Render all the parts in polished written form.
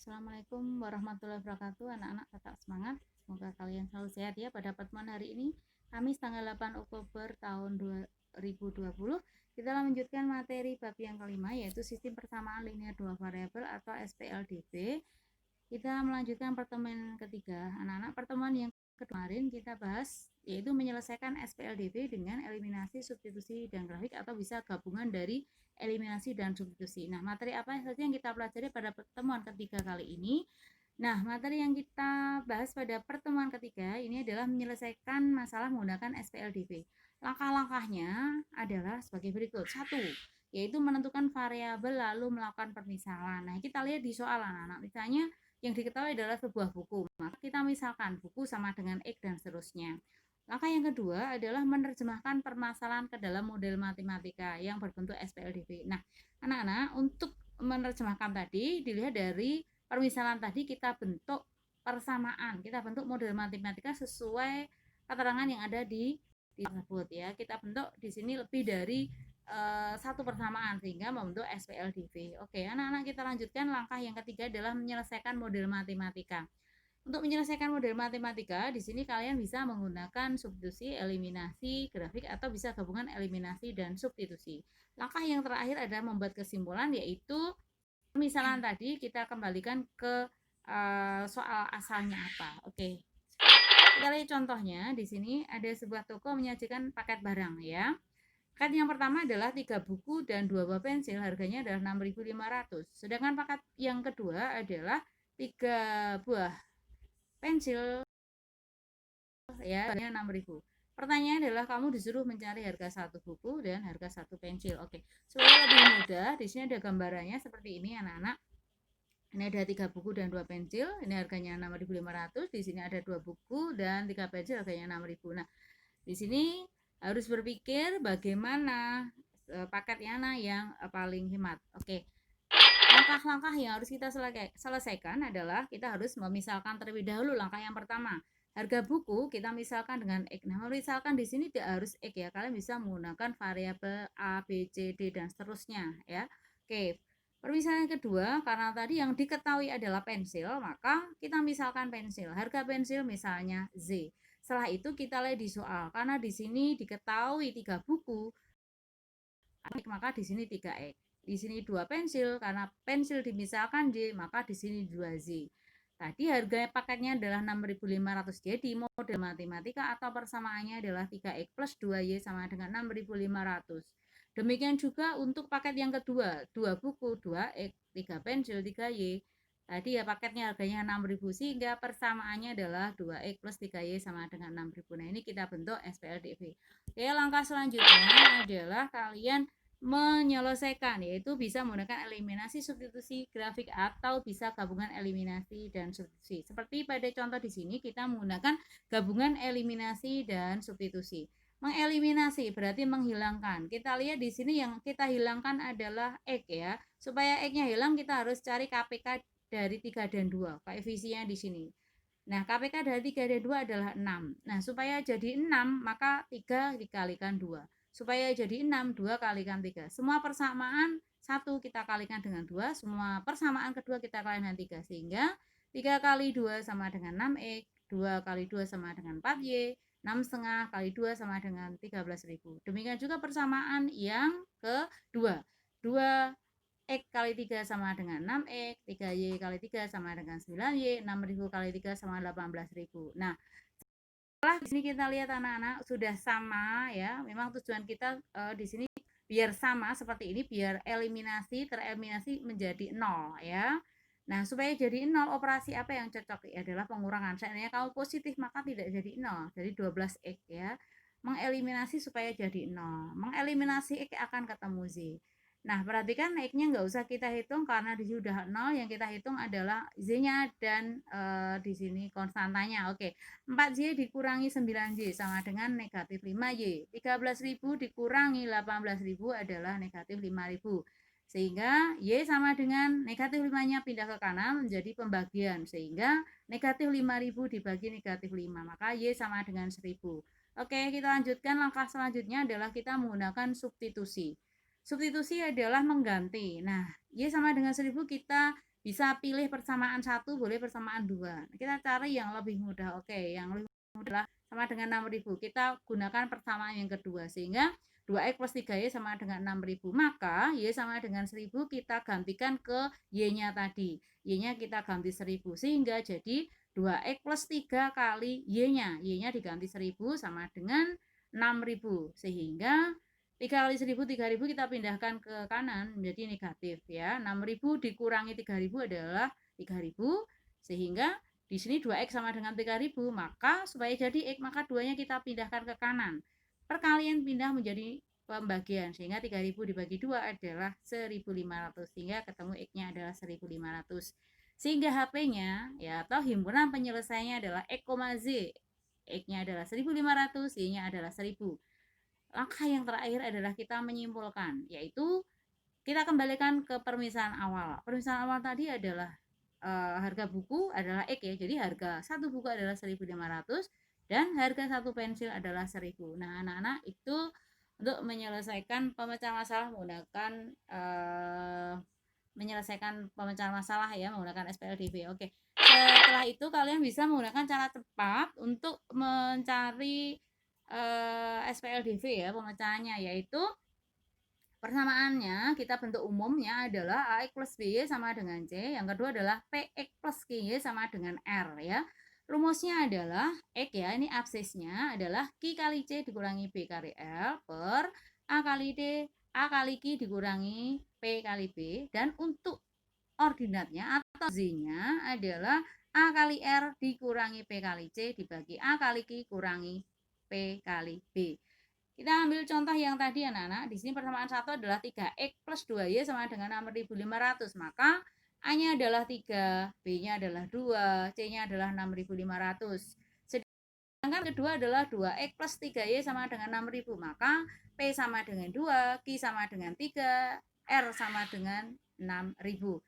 Assalamualaikum warahmatullahi wabarakatuh. Anak-anak tetap semangat. Semoga kalian selalu sehat ya. Pada pertemuan hari ini, Kamis tanggal 8 Oktober tahun 2020, kita lanjutkan materi bab yang kelima, yaitu sistem persamaan linear dua variabel atau SPLDV. Kita melanjutkan pertemuan ketiga. Anak-anak, pertemuan yang kemarin kita bahas yaitu menyelesaikan SPLDV dengan eliminasi, substitusi, dan grafik, atau bisa gabungan dari eliminasi dan substitusi. Nah, materi apa saja yang kita pelajari pada pertemuan ketiga kali ini? Nah, materi yang kita bahas pada pertemuan ketiga ini adalah menyelesaikan masalah menggunakan SPLDV. Langkah-langkahnya adalah sebagai berikut. 1, yaitu menentukan variabel lalu melakukan permisalan. Nah, kita lihat di soal anak-anak. Misalnya yang diketahui adalah sebuah buku. Maka kita misalkan buku sama dengan X dan seterusnya. Langkah yang kedua adalah menerjemahkan permasalahan ke dalam model matematika yang berbentuk SPLDV. Nah, anak-anak, untuk menerjemahkan tadi dilihat dari permisalan tadi, kita bentuk persamaan, kita bentuk model matematika sesuai keterangan yang ada di tersebut ya. Kita bentuk di sini lebih dari satu persamaan sehingga membentuk SPLDV. Oke, anak-anak, kita lanjutkan. Langkah yang ketiga adalah menyelesaikan model matematika. Untuk menyelesaikan model matematika, di sini kalian bisa menggunakan substitusi, eliminasi, grafik, atau bisa gabungan eliminasi dan substitusi. Langkah yang terakhir adalah membuat kesimpulan, yaitu misalnya tadi kita kembalikan ke soal asalnya apa. Oke. Kita lihat contohnya. Di sini ada sebuah toko menyajikan paket barang ya. Paket yang pertama adalah 3 buku dan 2 buah pensil, harganya adalah 6.500. Sedangkan paket yang kedua adalah 3 buah pensil ya, harganya 6.000. Pertanyaannya adalah kamu disuruh mencari harga satu buku dan harga satu pensil. Oke, supaya lebih mudah, di sini ada gambarannya seperti ini anak-anak. Ini ada 3 buku dan 2 pensil, ini harganya 6.500. Di sini ada 2 buku dan 3 pensil, harganya 6.000. Nah, di sini harus berpikir bagaimana paketnya yang paling hemat. Oke. Langkah-langkah yang harus kita selesaikan adalah kita harus memisalkan terlebih dahulu. Langkah yang pertama, harga buku kita misalkan dengan X. Nah, misalkan di sini tidak harus X ya. Kalian bisa menggunakan variabel A, B, C, D dan seterusnya ya. Oke. Permisalan kedua, karena tadi yang diketahui adalah pensil, maka kita misalkan pensil. Harga pensil misalnya Z. Setelah itu kita lihat di soal. Karena di sini diketahui 3 buku, maka di sini 3X. Di sini 2 pensil, karena pensil dimisalkan D, maka di sini 2Z. Tadi harga paketnya adalah 6.500. Jadi model matematika atau persamaannya adalah 3X plus 2Y sama dengan 6.500. Demikian juga untuk paket yang kedua, 2 buku, 2X, 3 pensil, 3Y. Tadi ya paketnya harganya 6.000 sehingga persamaannya adalah 2X plus 3Y sama dengan 6.000. Nah, ini kita bentuk SPLDV. Oke, langkah selanjutnya adalah kalian menyelesaikan, yaitu bisa menggunakan eliminasi, substitusi, grafik, atau bisa gabungan eliminasi dan substitusi. Seperti pada contoh di sini kita menggunakan gabungan eliminasi dan substitusi. Mengeliminasi berarti menghilangkan. Kita lihat di sini yang kita hilangkan adalah X ya. Supaya X-nya hilang kita harus cari KPK dari 3 dan 2. Koefisiennya di sini. Nah, KPK dari 3 dan 2 adalah 6. Nah, supaya jadi 6 maka 3 dikalikan 2. Supaya jadi 6, 2 kalikan 3. Semua persamaan 1 kita kalikan dengan 2, semua persamaan kedua kita kalikan dengan 3. Sehingga 3 kali 2 sama dengan 6X, 2 kali 2 sama dengan 4Y, 6 setengah kali 2 sama dengan 13.000. Demikian juga persamaan yang kedua. 2 X kali 3 sama dengan 6X, 3Y kali 3 sama dengan 9Y, 6.000 kali 3 sama 18.000. Nah, setelah di sini kita lihat anak-anak sudah sama ya. Memang tujuan kita di sini biar sama seperti ini, biar tereliminasi menjadi 0 ya. Nah, supaya jadi 0, operasi apa yang cocok? Adalah pengurangan. Seandainya kamu positif maka tidak jadi 0, jadi 12X ya. Mengeliminasi supaya jadi 0. Mengeliminasi X akan ketemu Z. Nah, perhatikan X-nya nggak usah kita hitung karena di sini udah 0, yang kita hitung adalah Z-nya dan di sini konstantanya. Oke, 4Y dikurangi 9Y sama dengan negatif 5Y. 13.000 dikurangi 18.000 adalah negatif 5.000. Sehingga Y sama dengan negatif 5-nya pindah ke kanan menjadi pembagian. Sehingga negatif 5.000 dibagi negatif 5. Maka Y sama dengan 1.000. Oke, kita lanjutkan. Langkah selanjutnya adalah kita menggunakan substitusi. Substitusi adalah mengganti. Nah, Y sama dengan 1.000 kita bisa pilih persamaan 1, boleh persamaan 2. Kita cari yang lebih mudah. Oke, yang lebih mudah sama dengan 6.000. Kita gunakan persamaan yang kedua, sehingga 2x plus 3y sama dengan 6.000. Maka y sama dengan 1.000 kita gantikan ke y-nya tadi. Y-nya kita ganti 1.000, sehingga jadi 2x plus 3 kali y-nya. Y-nya diganti 1.000 sama dengan 6.000. Sehingga 3 kali 1.000, 3.000 kita pindahkan ke kanan menjadi negatif ya. 6.000 dikurangi 3.000 adalah 3.000, sehingga di sini 2x sama dengan 3.000, maka supaya jadi x maka 2-nya kita pindahkan ke kanan. Perkalian pindah menjadi pembagian, sehingga 3.000 dibagi 2 adalah 1.500, sehingga ketemu x-nya adalah 1.500. Sehingga HP-nya ya atau himpunan penyelesaiannya adalah x, z. X-nya adalah 1.500, y-nya adalah 1.000. Langkah yang terakhir adalah kita menyimpulkan, yaitu kita kembalikan ke permisalan awal. Permisalan awal tadi adalah harga buku adalah X ya. Jadi harga satu buku adalah 1.500 dan harga satu pensil adalah 1.000. Nah, anak-anak itu untuk menyelesaikan pemecahan masalah menggunakan masalah ya menggunakan SPLDB. Oke. Setelah itu kalian bisa menggunakan cara cepat untuk mencari SPLDV ya pemecahannya, yaitu persamaannya kita bentuk umumnya adalah AX plus BY sama dengan C. Yang kedua adalah PX plus QY sama dengan R ya. Rumusnya adalah X ya, ini absisnya adalah Q kali C dikurangi B kali L per A kali D, A kali Q dikurangi P kali B. Dan untuk ordinatnya atau Z-nya adalah A kali R dikurangi P kali C dibagi A kali Q kurangi P kali B. Kita ambil contoh yang tadi anak-anak. Di sini persamaan 1 adalah 3x plus 2y sama dengan 6.500. Maka A-nya adalah 3, B-nya adalah 2, C-nya adalah 6.500. Sedangkan kedua adalah 2x plus 3y sama dengan 6.000. Maka P sama dengan 2, Q sama dengan 3, R sama dengan 6.000.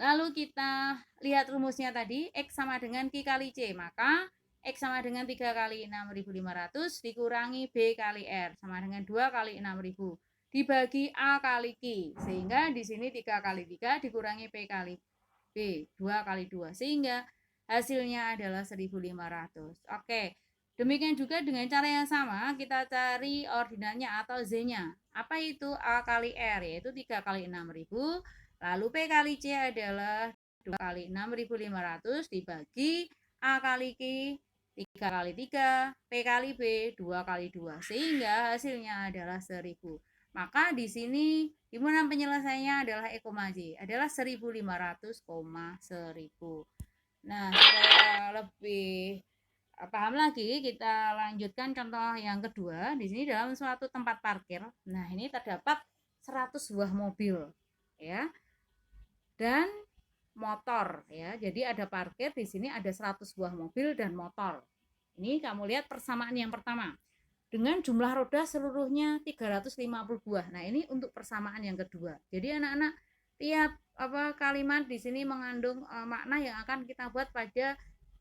Lalu kita lihat rumusnya tadi, X sama dengan Q kali C. Maka X sama dengan 3 kali 6.500 dikurangi B kali R sama dengan 2 kali 6.000 dibagi A kali Q, sehingga di sini 3 kali 3 dikurangi P kali B 2 kali 2, sehingga hasilnya adalah 1.500. Oke, demikian juga dengan cara yang sama kita cari ordinalnya atau Z-nya. Apa itu A kali R? Yaitu 3 kali 6.000, lalu P kali C adalah 2 kali 6.500 dibagi A kali Q 3 kali 3, P kali B 2 kali 2, sehingga hasilnya adalah 1.000. Maka di sini himpunan penyelesaiannya adalah E, J adalah 1.500, 1.000. Nah, supaya lebih paham lagi, kita lanjutkan contoh yang kedua. Di sini dalam suatu tempat parkir. Nah, ini terdapat 100 buah mobil ya. Dan motor ya. Jadi ada parkir di sini ada 100 buah mobil dan motor. Ini kamu lihat persamaan yang pertama. Dengan jumlah roda seluruhnya 350 buah. Nah, ini untuk persamaan yang kedua. Jadi anak-anak tiap kalimat di sini mengandung makna yang akan kita buat pada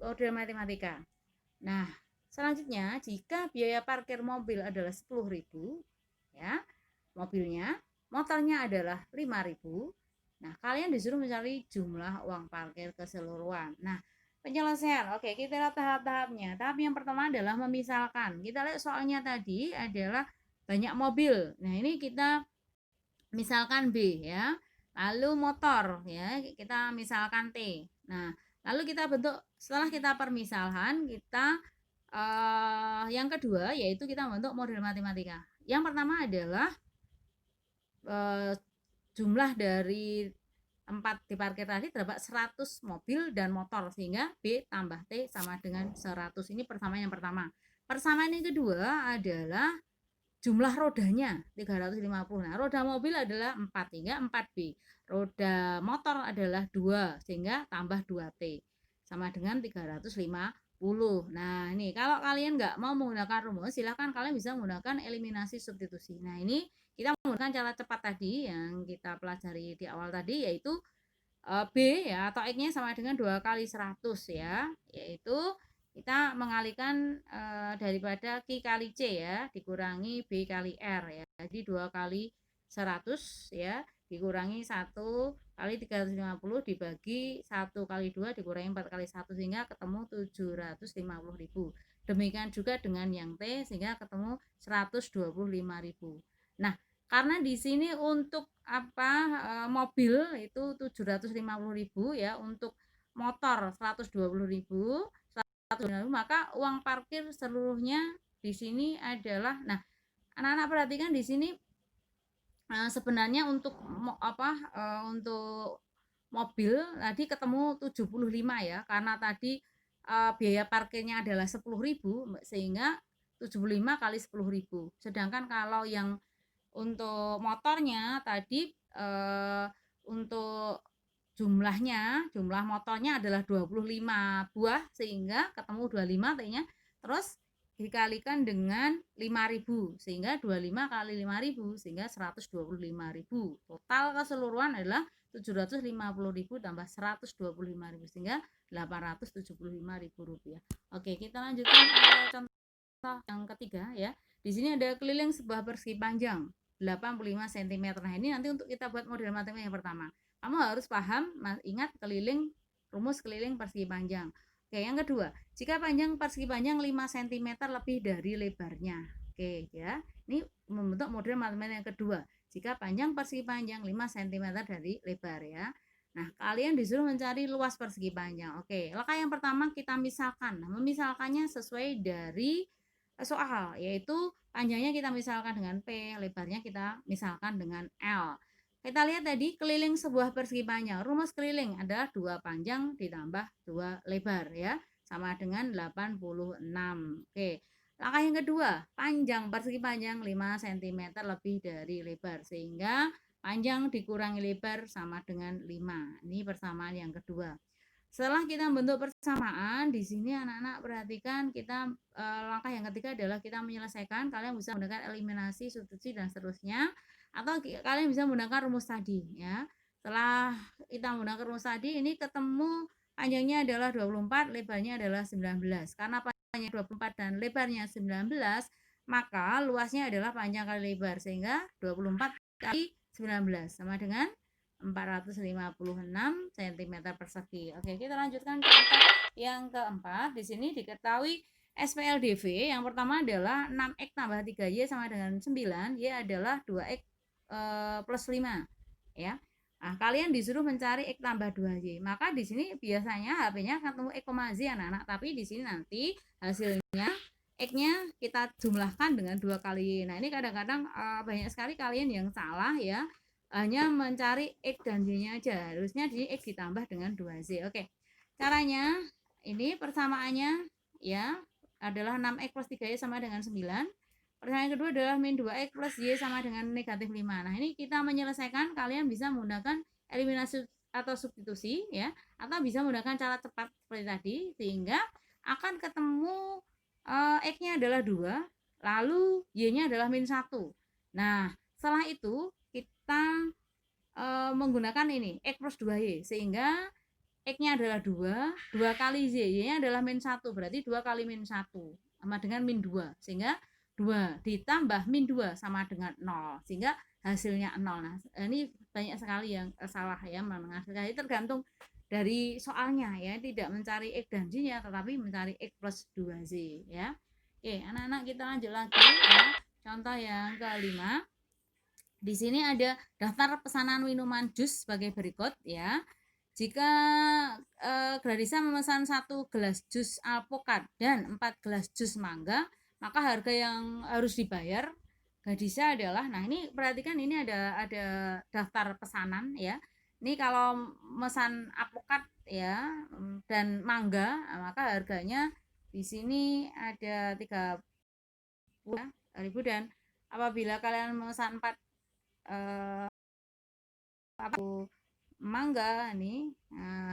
model matematika. Nah, selanjutnya jika biaya parkir mobil adalah 10.000 ya, mobilnya, motornya adalah 5.000. Nah, kalian disuruh mencari jumlah uang parkir keseluruhan. Nah, penyelesaian. Oke, kita lihat tahap-tahapnya. Tahap yang pertama adalah memisalkan. Kita lihat soalnya tadi adalah banyak mobil. Nah, ini kita misalkan B ya. Lalu motor ya, kita misalkan T. Nah, lalu kita bentuk setelah kita permisalan, kita yang kedua yaitu kita bentuk model matematika. Yang pertama adalah jumlah dari tempat di parkir tadi terdapat 100 mobil dan motor, sehingga B tambah T sama dengan 100. Ini persamaan yang pertama. Persamaan yang kedua adalah jumlah rodanya 350. Nah, roda mobil adalah 4 sehingga 4B. Roda motor adalah 2 sehingga tambah 2T sama dengan 350. Nah, ini kalau kalian nggak mau menggunakan rumus, silahkan kalian bisa menggunakan eliminasi substitusi. Nah, ini kita menggunakan cara cepat tadi yang kita pelajari di awal tadi, yaitu B ya atau X-nya sama dengan 2 kali 100 ya, yaitu kita mengalihkan daripada Q kali C ya dikurangi B kali R ya, jadi 2 kali 100 ya dikurangi 1 kali 350 dibagi 1 kali 2 dikurangi 4 kali 1 sehingga ketemu 750.000. Demikian juga dengan yang T sehingga ketemu 125.000. Nah, karena di sini untuk mobil itu 750.000 ya, untuk motor 120.000, maka uang parkir seluruhnya di sini adalah, nah anak-anak perhatikan di sini sebenarnya untuk untuk mobil tadi ketemu 75 ya, karena tadi biaya parkirnya adalah 10.000 sehingga 75 kali 10.000. Sedangkan kalau yang untuk motornya tadi untuk jumlah motornya adalah 25 buah sehingga ketemu 25 T-nya, terus dikalikan dengan 5.000 sehingga 25 kali 5.000 sehingga 125.000. Total keseluruhan adalah 750.000 tambah 125.000 sehingga 875.000 rupiah. Oke, kita lanjutkan contoh yang ketiga ya. Di sini ada keliling sebuah persegi panjang 85 cm. Nah, ini nanti untuk kita buat model matematika yang pertama. Kamu harus paham, ingat rumus keliling persegi panjang. Oke, yang kedua, jika panjang persegi panjang 5 cm lebih dari lebarnya. Oke, ya. Ini membentuk model matematika yang kedua. Jika panjang persegi panjang 5 cm dari lebar ya. Nah, kalian disuruh mencari luas persegi panjang. Oke, langkah yang pertama kita misalkan. Nah, memisalkannya sesuai dari soal, yaitu panjangnya kita misalkan dengan P, lebarnya kita misalkan dengan L. Kita lihat tadi keliling sebuah persegi panjang. Rumus keliling adalah 2 panjang ditambah 2 lebar ya, sama dengan 86. Oke. Langkah yang kedua, panjang persegi panjang 5 cm lebih dari lebar sehingga panjang dikurangi lebar sama dengan 5. Ini persamaan yang kedua. Setelah kita membentuk persamaan, di sini anak-anak perhatikan kita langkah yang ketiga adalah kita menyelesaikan. Kalian bisa menggunakan eliminasi, substitusi dan seterusnya, atau kalian bisa menggunakan rumus tadi ya. Setelah kita menggunakan rumus tadi, ini ketemu panjangnya adalah 24, lebarnya adalah 19. Karena panjangnya 24 dan lebarnya 19, maka luasnya adalah panjang kali lebar sehingga 24 kali 19 sama dengan 456 cm persegi. Oke, kita lanjutkan contoh yang keempat. Di sini diketahui SPLDV. Yang pertama adalah 6x tambah 3y sama dengan 9. Y adalah 2x plus 5. Ya. Nah, kalian disuruh mencari x tambah 2y. Maka di sini biasanya HP-nya akan ketemu x, z anak-anak. Tapi di sini nanti hasilnya x-nya kita jumlahkan dengan 2 kali. Nah, ini kadang-kadang banyak sekali kalian yang salah ya. Hanya mencari X dan Y-nya aja. Harusnya di X ditambah dengan 2Z. Oke. Caranya ini persamaannya ya adalah 6X plus 3Y sama dengan 9. Persamaan kedua adalah min 2X plus Y sama dengan negatif 5. Nah, ini kita menyelesaikan, kalian bisa menggunakan eliminasi atau substitusi ya, atau bisa menggunakan cara cepat seperti tadi sehingga akan ketemu X-nya adalah 2, lalu Y-nya adalah min 1. Nah, setelah itu kita menggunakan ini X plus 2Y sehingga X-nya adalah 2 kali Z, Y-nya adalah min 1, berarti 2 kali min 1 sama dengan min 2 sehingga 2 ditambah min 2 sama dengan 0 sehingga hasilnya 0. Nah, ini banyak sekali yang salah ya menghasilkan. Ini tergantung dari soalnya ya, tidak mencari X dan Z-nya tetapi mencari X plus 2Z ya. Oke, anak-anak kita lanjut lagi ya. Contoh yang kelima. Di sini ada daftar pesanan minuman jus sebagai berikut ya. Jika Gladisa memesan 1 gelas jus alpukat dan 4 gelas jus mangga, maka harga yang harus dibayar Gladisa adalah, nah ini perhatikan ini ada daftar pesanan ya. Ini kalau memesan alpukat ya dan mangga, maka harganya di sini ada 30.000 dan apabila kalian memesan 4 mangga nih,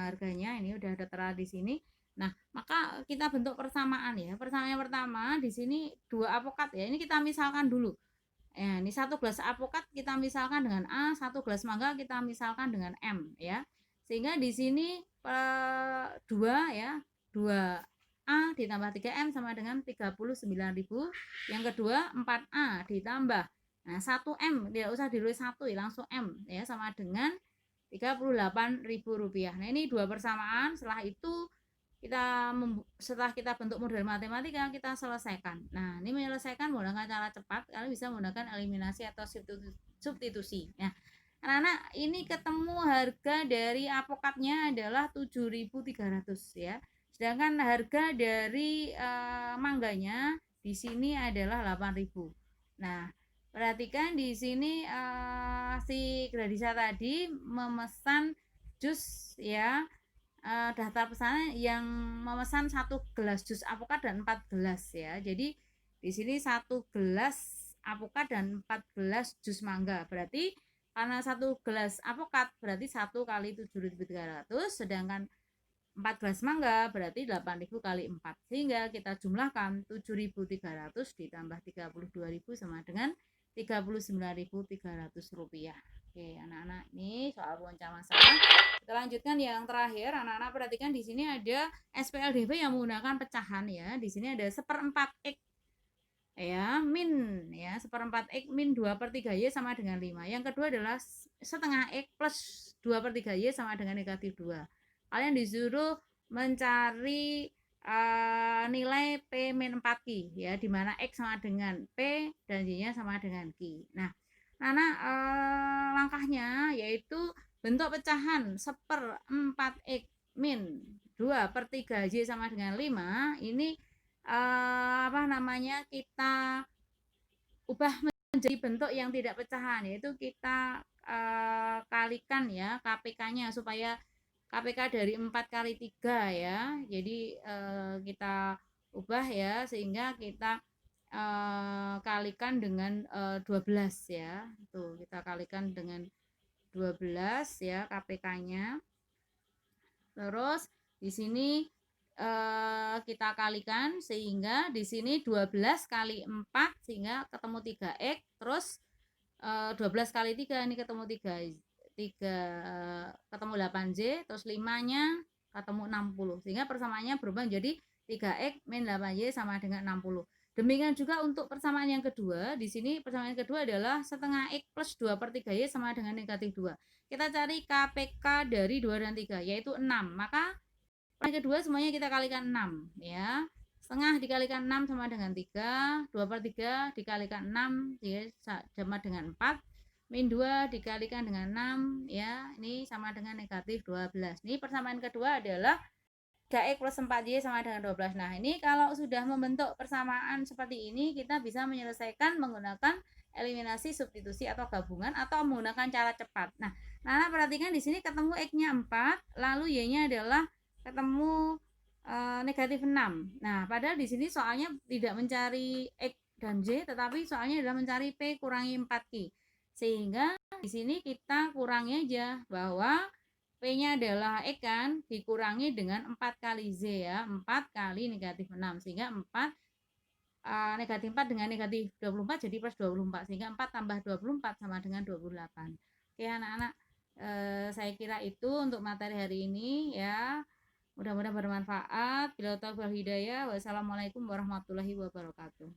harganya ini udah ada tertera di sini. Nah, maka kita bentuk persamaan ya. Persamaan yang pertama di sini 2 alpukat ya. Ini kita misalkan dulu. Ya, ini 1 gelas alpukat kita misalkan dengan A, 1 gelas mangga kita misalkan dengan M ya. Sehingga di sini 2 ya, 2A ditambah 3M sama dengan 39.000. Yang kedua 4A ditambah Nah, 1M tidak usah ditulis 1 ya, langsung M ya, sama dengan Rp38.000. Nah, ini dua persamaan. Setelah kita bentuk model matematika, kita selesaikan. Nah, ini menyelesaikan menggunakan cara cepat, kalian bisa menggunakan eliminasi atau substitusi. Nah, anak-anak, ini ketemu harga dari apokatnya adalah 7.300 ya. Sedangkan harga dari mangganya di sini adalah 8.000. Nah, perhatikan di sini si Gradisa tadi memesan jus ya, daftar pesanan yang memesan 1 gelas jus alpukat dan 4 gelas ya. Jadi di sini 1 gelas alpukat dan 4 gelas jus mangga. Berarti karena 1 gelas alpukat berarti 1 kali 7.300, sedangkan 4 gelas mangga berarti 8.000 kali 4, sehingga kita jumlahkan 7.300 ditambah 32.000 sama dengan Rp39.300. Oke, anak-anak, ini soal pemecahan masalah. Kita lanjutkan yang terakhir. Anak-anak perhatikan di sini ada SPLDV yang menggunakan pecahan ya. Di sini ada 1/4 X ya, min ya, 1/4 X min 2/3Y sama dengan 5. Yang kedua adalah setengah X plus 2/3Y sama dengan -2. Kalian disuruh mencari nilai P min 4Q ya, di mana X sama dengan P dan Y-nya sama dengan Q. Nah, langkahnya yaitu bentuk pecahan 1/4X min 2/3Y sama dengan 5. Ini kita ubah menjadi bentuk yang tidak pecahan, yaitu kita kalikan ya KPK-nya supaya KPK dari 4 kali 3 ya. Jadi kita ubah ya, sehingga kita kalikan dengan 12 ya. Tuh, kita kalikan dengan 12 ya KPK-nya. Terus di sini kita kalikan sehingga di sini 12 kali 4 sehingga ketemu 3X, terus 12 kali 3 ini ketemu 3 ketemu 8Y, terus 5-nya ketemu 60 sehingga persamaannya berubah menjadi 3X min 8Y sama dengan 60. Demikian juga untuk persamaan yang kedua. Di sini persamaan yang kedua adalah setengah X plus 2/3Y sama dengan -2. Kita cari KPK dari 2 dan 3 yaitu 6. Maka yang kedua semuanya kita kalikan 6 ya. Setengah dikalikan 6 sama dengan 3, 2/3 dikalikan 6 ya, sama dengan 4, min 2 dikalikan dengan 6 ya, ini sama dengan -12. Ini persamaan kedua adalah 3X plus 4Y sama dengan 12. Nah, ini kalau sudah membentuk persamaan seperti ini, kita bisa menyelesaikan menggunakan eliminasi, substitusi atau gabungan, atau menggunakan cara cepat. Nah, perhatikan di sini ketemu X-nya 4, lalu Y-nya adalah ketemu -6. Nah, padahal di sini soalnya tidak mencari X dan Y, tetapi soalnya adalah mencari P kurangi 4Q. Sehingga di sini kita kurangi aja bahwa P-nya adalah X kan, dikurangi dengan 4 kali Z ya, 4 kali -6, sehingga 4 -4 dengan -24 jadi plus 24, sehingga 4 tambah 24 sama dengan 28. Oke anak-anak, saya kira itu untuk materi hari ini ya. Mudah-mudahan bermanfaat. Bila taufiq wal hidayah. Wassalamualaikum warahmatullahi wabarakatuh.